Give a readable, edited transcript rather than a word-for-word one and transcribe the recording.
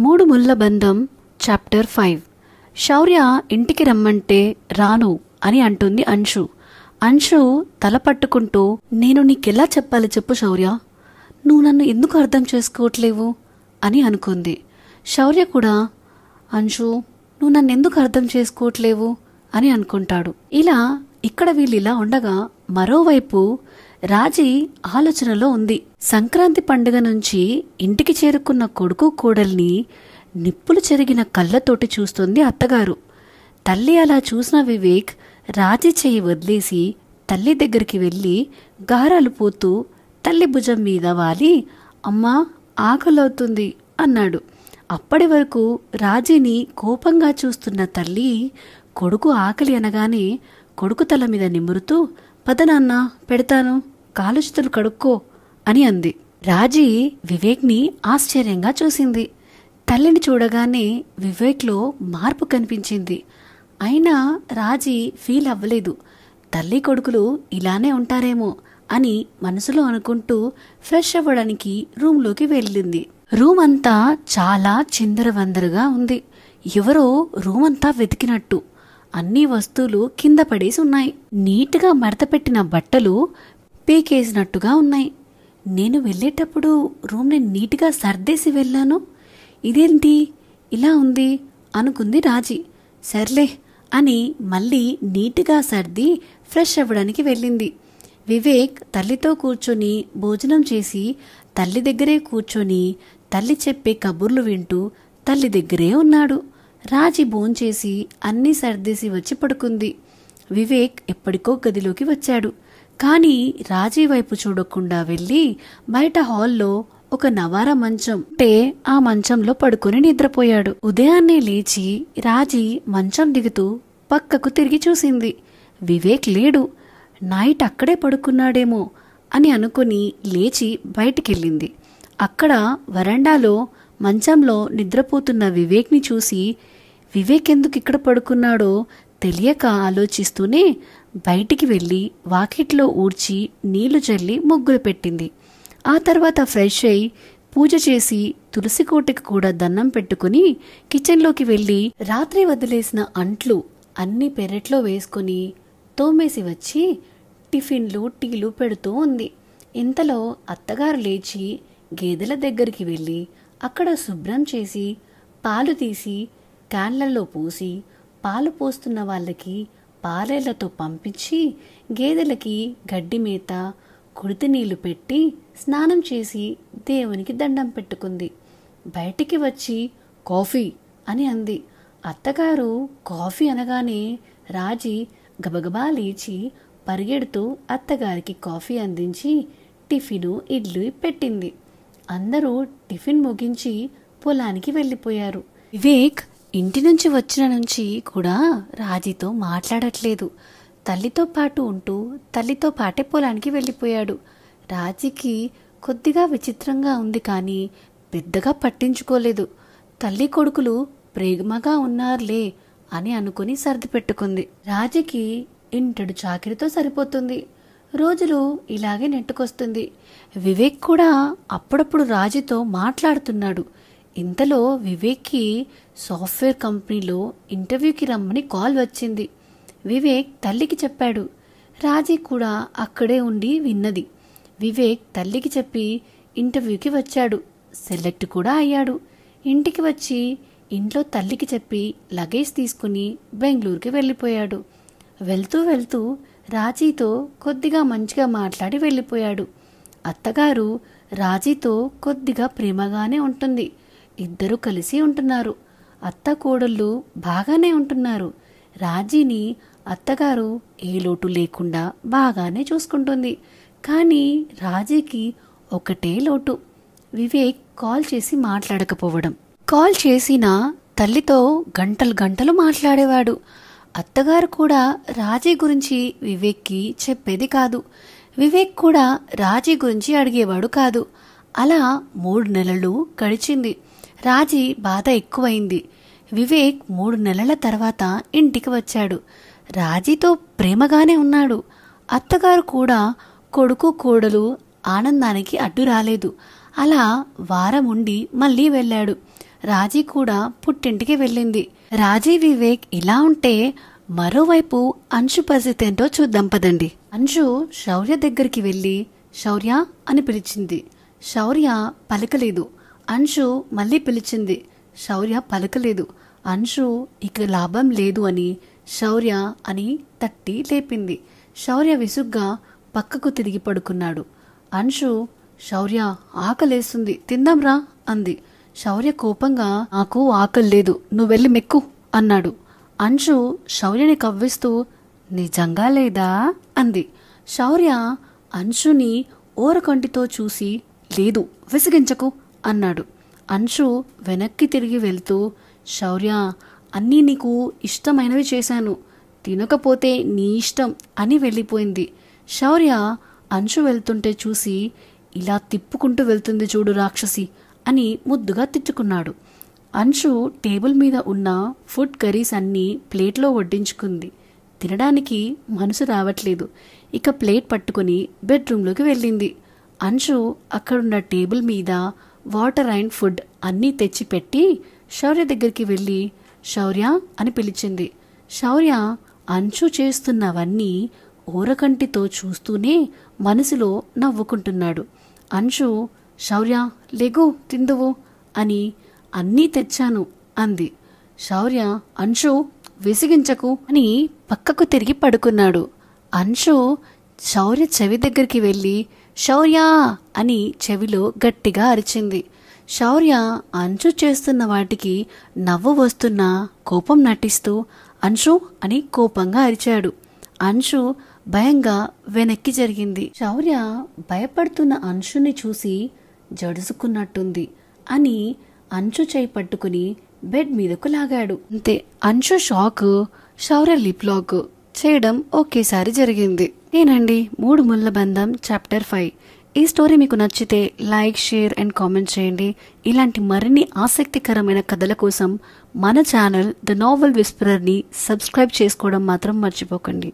మూడు ముళ్ళ బంధం చాప్టర్ 5. శౌర్య ఇంటికి రమ్మంటే రాను అని అంటుంది అంశు. అంశు తల పట్టుకుంటూ, నేను నీకెలా చెప్పాలి చెప్పు శౌర్య, నువ్వు నన్ను ఎందుకు అర్థం చేసుకోవట్లేవు అని అనుకుంది. శౌర్య కూడా, అంశు నువ్వు నన్ను ఎందుకు అర్థం చేసుకోవట్లేవు అని అనుకుంటాడు. ఇలా ఇక్కడ వీళ్ళిలా ఉండగా మరోవైపు రాజీ ఆలోచనలో ఉంది. సంక్రాంతి పండుగ నుంచి ఇంటికి చేరుకున్న కొడుకు కోడల్ని నిప్పులు చెరిగిన కళ్ళతోటి చూస్తుంది అత్తగారు. తల్లి అలా చూసిన వివేక్ రాజీ చెయ్యి వదిలేసి తల్లి దగ్గరికి వెళ్ళి గారాలు పోతూ తల్లి భుజం మీద వాలి, అమ్మా ఆకలవుతుంది అన్నాడు. అప్పటి వరకు రాజీని కోపంగా చూస్తున్న తల్లి కొడుకు ఆకలి అనగానే కొడుకు తల మీద నిమురుతూ, పదనాన్న పెడతాను, కాలు చేతులు కడుక్కో అని అంది. రాజీ వివేక్ని ఆశ్చర్యంగా చూసింది. తల్లిని చూడగానే వివేక్లో మార్పు కనిపించింది. అయినా రాజీ ఫీల్ అవ్వలేదు. తల్లి కొడుకులు ఇలానే ఉంటారేమో అని మనసులో అనుకుంటూ ఫ్రెష్ అవ్వడానికి రూమ్లోకి వెళ్ళింది. రూమ్ అంతా చాలా చిందరవందరగా ఉంది. ఎవరో రూమ్ అంతా వెతికినట్టు. అన్ని వస్తువులు కింద పడేసి ఉన్నాయి. నీట్గా మడతపెట్టిన బట్టలు పీకేసినట్టుగా ఉన్నాయి. నేను వెళ్ళేటప్పుడు రూమ్ని నీట్గా సర్దేసి వెళ్ళాను, ఇదేంటి ఇలా ఉంది అనుకుంది రాజీ. సర్లే అని మళ్ళీ నీట్గా సర్ది ఫ్రెష్ అవ్వడానికి వెళ్ళింది. వివేక్ తల్లితో కూర్చొని భోజనం చేసి తల్లి దగ్గరే కూర్చొని తల్లి చెప్పే కబుర్లు వింటూ తల్లి దగ్గరే ఉన్నాడు. రాజీ భోంచేసి అన్నీ సర్దేసి వచ్చి పడుకుంది. వివేక్ ఎప్పటికో గదిలోకి వచ్చాడు. కానీ రాజీ వైపు చూడకుండా వెళ్ళి బయట హాల్లో ఒక నవార మంచం ఉంటే ఆ మంచంలో పడుకుని నిద్రపోయాడు. ఉదయాన్నే లేచి రాజీ మంచం దిగుతూ పక్కకు తిరిగి చూసింది. వివేక్ లేడు. నైట్ అక్కడే పడుకున్నాడేమో అని అనుకుని లేచి బయటికెళ్ళింది. అక్కడ వరండాలో మంచంలో నిద్రపోతున్న వివేక్ని చూసి వివేక్ ఎందుకు ఇక్కడ పడుకున్నాడో తెలియక ఆలోచిస్తూనే బయటికి వెళ్ళి వాకిట్లో ఊడ్చి నీళ్లు చల్లి ముగ్గులు పెట్టింది. ఆ తర్వాత ఫ్రెష్ అయి పూజ చేసి తులసి కోటకి కూడా దండం పెట్టుకుని కిచెన్లోకి వెళ్ళి రాత్రి వదిలేసిన అంట్లు అన్ని పెరట్లో వేసుకుని తోమేసి వచ్చి టిఫిన్లు టీలు పెడుతూ ఉంది. ఇంతలో అత్తగారు లేచి గేదెల దగ్గరికి వెళ్ళి అక్కడ శుభ్రం చేసి పాలు తీసి క్యాన్లలో పోసి పాలు పోస్తున్న వాళ్ళకి పాలేళ్లతో పంపించి గేదెలకి గడ్డి మేత కుడితి నీళ్లు పెట్టి స్నానం చేసి దేవునికి దండం పెట్టుకుంది. బయటికి వచ్చి కాఫీ అని అంది. అత్తగారు కాఫీ అనగానే రాజీ గబగబా లేచి పరిగెడుతూ అత్తగారికి కాఫీ అందించి టిఫిను ఇడ్లీ పెట్టింది. అందరూ టిఫిన్ ముగించి పొలానికి వెళ్ళిపోయారు. వివేక్ ఇంటి నుంచి వచ్చిన నుంచి కూడా రాజీతో మాట్లాడట్లేదు. తల్లితో పాటు ఉంటూ తల్లితో పాటే పొలానికి వెళ్ళిపోయాడు. రాజీకి కొద్దిగా విచిత్రంగా ఉంది, కానీ పెద్దగా పట్టించుకోలేదు. తల్లి కొడుకులు ప్రేమగా ఉన్నారులే అని అనుకుని సర్ది పెట్టుకుంది. రాజీకి ఇంటడు చాకిరితో సరిపోతుంది. రోజులు ఇలాగే నెట్టుకొస్తుంది. వివేక్ కూడా అప్పుడప్పుడు రాజీతో మాట్లాడుతున్నాడు. ఇంతలో వివేక్కి సాఫ్ట్వేర్ కంపెనీలో ఇంటర్వ్యూకి రమ్మని కాల్ వచ్చింది. వివేక్ తల్లికి చెప్పాడు. రాజీ కూడా అక్కడే ఉండి విన్నది. వివేక్ తల్లికి చెప్పి ఇంటర్వ్యూకి వచ్చాడు. సెలెక్ట్ కూడా అయ్యాడు. ఇంటికి వచ్చి ఇంట్లో తల్లికి చెప్పి లగేజ్ తీసుకుని బెంగళూరుకి వెళ్ళిపోయాడు. వెళ్తూ వెళ్తూ రాజీతో కొద్దిగా మంచిగా మాట్లాడి వెళ్ళిపోయాడు. అత్తగారు రాజీతో కొద్దిగా ప్రేమగానే ఉంటుంది. ఇద్దరు కలిసి ఉంటున్నారు. అత్త కోడళ్ళు బాగానే ఉంటున్నారు. రాజీని అత్తగారు ఏ లోటు లేకుండా బాగానే చూసుకుంటుంది. కానీ రాజీకి ఒకటే లోటు, వివేక్ కాల్ చేసి మాట్లాడకపోవడం. కాల్ చేసినా తల్లితో గంటలు గంటలు మాట్లాడేవాడు. అత్తగారు కూడా రాజీ గురించి వివేక్కి చెప్పేది కాదు. వివేక్ కూడా రాజీ గురించి అడిగేవాడు కాదు. అలా 3 నెలలు గడిచింది. రాజీ బాధ ఎక్కువైంది. వివేక్ 3 నెలల తర్వాత ఇంటికి వచ్చాడు. రాజీతో ప్రేమగానే ఉన్నాడు. అత్తగారు కూడా కొడుకు కోడలు ఆనందానికి అడ్డు రాలేదు. అలా వారం ఉండి మళ్ళీ వెళ్ళాడు. రాజీ కూడా పుట్టింటికి వెళ్ళింది. రాజీ వివేక్ ఇలా ఉంటే మరోవైపు అంశు పరిస్థితి ఏంటో చూద్దాం పదండి. అంశు శౌర్య దగ్గరికి వెళ్ళి శౌర్య అని పిలిచింది. శౌర్య పలకలేదు. అంశు మళ్ళీ పిలిచింది. శౌర్య పలకలేదు. అంశు ఇక లాభం లేదు అని శౌర్య అని తట్టి లేపింది. శౌర్య విసుగ్గా పక్కకు తిరిగి పడుకున్నాడు. అంశు శౌర్య ఆకలేస్తుంది తిందాంరా అంది. శౌర్య కోపంగా నాకు ఆకలి లేదు, నువ్వెళ్ళి మెక్కు అన్నాడు. అంశు శౌర్యని కవ్విస్తూ నిజంగా లేదా అంది. శౌర్య అంశుని ఓరకంటితో చూసి లేదు విసిగించకు అన్నాడు. అంశు వెనక్కి తిరిగి వెళ్తూ శౌర్య అన్నీ నీకు ఇష్టమైనవి చేశాను, తినకపోతే నీ ఇష్టం అని వెళ్ళిపోయింది. శౌర్య అంశు వెళ్తుంటే చూసి ఇలా తిప్పుకుంటూ వెళ్తుంది చూడు రాక్షసి అని ముద్దుగా తిట్టుకున్నాడు. అంశు టేబుల్ మీద ఉన్న ఫుడ్ కర్రీస్ అన్నీ ప్లేట్లో వడ్డించుకుంది. తినడానికి మనసు రావట్లేదు. ఇక ప్లేట్ పట్టుకుని బెడ్రూమ్లోకి వెళ్ళింది. అంశు అక్కడున్న టేబుల్ మీద వాటర్ అండ్ ఫుడ్ అన్నీ తెచ్చి పెట్టి శౌర్య దగ్గరికి వెళ్ళి శౌర్య అని పిలిచింది. శౌర్య అంశు చేస్తున్నవన్నీ ఓరకంటితో చూస్తూనే మనసులో నవ్వుకుంటున్నాడు. అంశు శౌర్య లేగు తిందువు అని అన్నీ తెచ్చాను అంది. శౌర్య అంశు విసిగించకు అని పక్కకు తిరిగి పడుకున్నాడు. అంశు శౌర్య చెవి దగ్గరికి వెళ్ళి శౌర్య అని చెవిలో గట్టిగా అరిచింది. శౌర్య అంశు చేస్తున్న వాటికి నవ్వు వస్తున్నా కోపం నటిస్తూ అంశు అని కోపంగా అరిచాడు. అంశు భయంగా వెనక్కి జరిగింది. శౌర్య భయపడుతున్న అంశుని చూసి జడుసుకున్నట్టుంది అని అంశు చేయి పట్టుకుని బెడ్ మీదకు లాగాడు. అంతే, అంశు షాక్, శౌర్య లిప్ లాక్ చేయడం ఒకేసారి జరిగింది. నేనండి 3 ముళ్ళ బంధం చాప్టర్ 5. ఈ స్టోరీ మీకు నచ్చితే లైక్, షేర్ అండ్ కామెంట్ చేయండి. ఇలాంటి మరిన్ని ఆసక్తికరమైన కథల కోసం మన ఛానల్ ద నావెల్ విస్పరర్ని సబ్స్క్రైబ్ చేసుకోవడం మాత్రం మర్చిపోకండి.